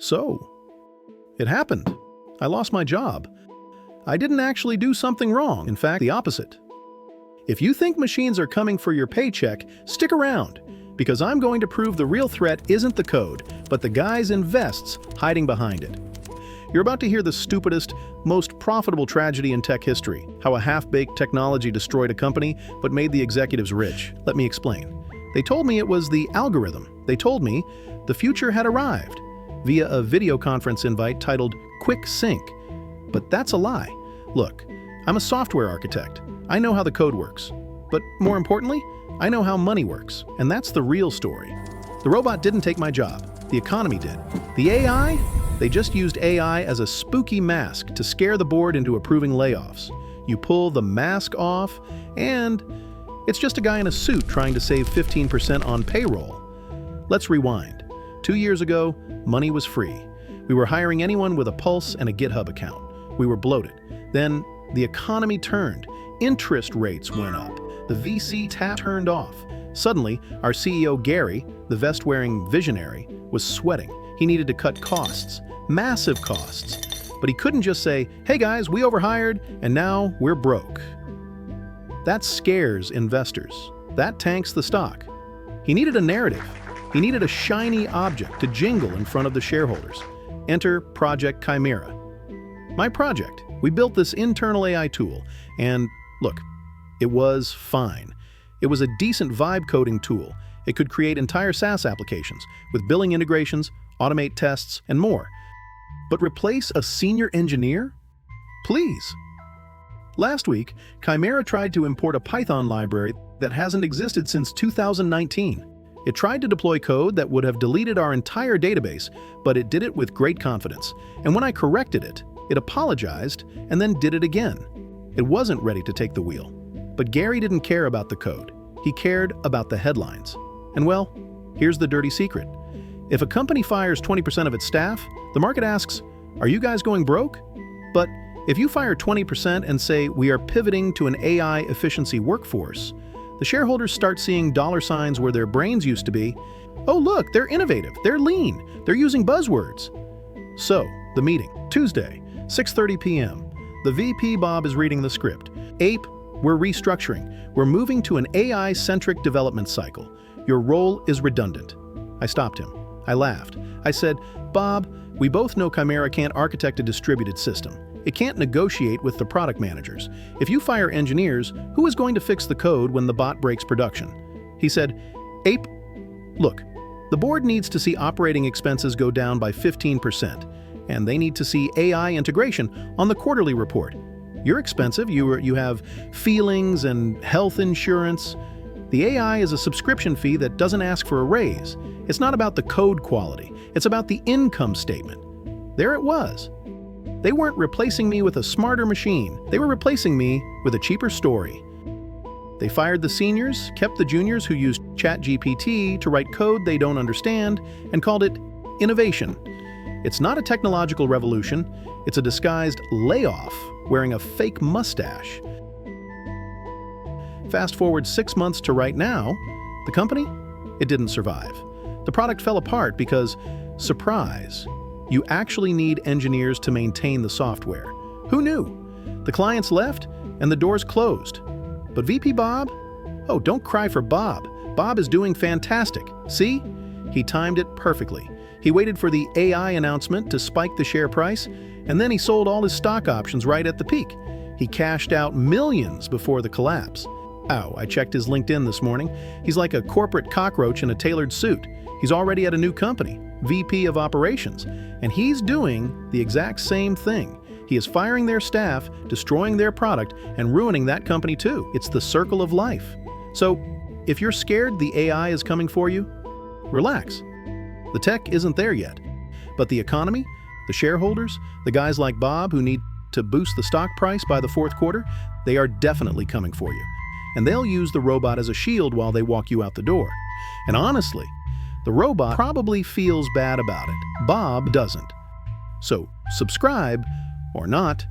So, it happened. I lost my job. I didn't actually do something wrong. In fact, the opposite. If you think machines are coming for your paycheck, stick around, because I'm going to prove the real threat isn't the code, but the guys in vests hiding behind it. You're about to hear the stupidest, most profitable tragedy in tech history, how a half-baked technology destroyed a company but made the executives rich. Let me explain. They told me it was the algorithm. They told me the future had arrived via a video conference invite titled Quick Sync. But that's a lie. Look, I'm a software architect. I know how the code works. But more importantly, I know how money works. And that's the real story. The robot didn't take my job. The economy did. The AI? They just used AI as a spooky mask to scare the board into approving layoffs. You pull the mask off, and it's just a guy in a suit trying to save 15% on payroll. Let's rewind. 2 years ago, money was free. We were hiring anyone with a pulse and a GitHub account. We were bloated. Then the economy turned. Interest rates went up. The VC tap turned off. Suddenly, our CEO Gary, the vest-wearing visionary, was sweating. He needed to cut costs, massive costs. But he couldn't just say, "Hey guys, we overhired, and now we're broke." That scares investors. That tanks the stock. He needed a narrative. He needed a shiny object to jingle in front of the shareholders. Enter Project Chimera. My project. We built this internal AI tool, and look, it was fine. It was a decent vibe coding tool. It could create entire SaaS applications with billing integrations, automate tests, and more. But replace a senior engineer? Please. Last week, Chimera tried to import a Python library that hasn't existed since 2019. It tried to deploy code that would have deleted our entire database, but it did it with great confidence. And when I corrected it, it apologized and then did it again. It wasn't ready to take the wheel. But Gary didn't care about the code. He cared about the headlines. And well, here's the dirty secret. If a company fires 20% of its staff, the market asks, "Are you guys going broke?" But if you fire 20% and say, "We are pivoting to an AI efficiency workforce," the shareholders start seeing dollar signs where their brains used to be. Oh look, they're innovative, they're lean, they're using buzzwords. So, the meeting, Tuesday, 6:30 p.m. The VP Bob is reading the script. "Ape, we're restructuring. We're moving to an AI-centric development cycle. Your role is redundant." I stopped him. I laughed. I said, "Bob, we both know Chimera can't architect a distributed system. It can't negotiate with the product managers. If you fire engineers, who is going to fix the code when the bot breaks production?" He said, "Ape, look, the board needs to see operating expenses go down by 15%, and they need to see AI integration on the quarterly report. You're expensive, you have feelings and health insurance. The AI is a subscription fee that doesn't ask for a raise. It's not about the code quality, it's about the income statement." There it was. They weren't replacing me with a smarter machine. They were replacing me with a cheaper story. They fired the seniors, kept the juniors who used ChatGPT to write code they don't understand, and called it innovation. It's not a technological revolution, it's a disguised layoff wearing a fake mustache. Fast forward 6 months to right now, the company? It didn't survive. The product fell apart because, surprise, you actually need engineers to maintain the software. Who knew? The clients left and the doors closed. But VP Bob? Oh, don't cry for Bob. Bob is doing fantastic. See? He timed it perfectly. He waited for the AI announcement to spike the share price, and then he sold all his stock options right at the peak. He cashed out millions before the collapse. Ow, I checked his LinkedIn this morning. He's like a corporate cockroach in a tailored suit. He's already at a new company, VP of Operations, and he's doing the exact same thing. He is firing their staff, destroying their product, and ruining that company too. It's the circle of life. So, if you're scared the AI is coming for you, relax. The tech isn't there yet. But the economy, the shareholders, the guys like Bob who need to boost the stock price by the fourth quarter, they are definitely coming for you. And they'll use the robot as a shield while they walk you out the door. And honestly, the robot probably feels bad about it. Bob doesn't. So, subscribe or not.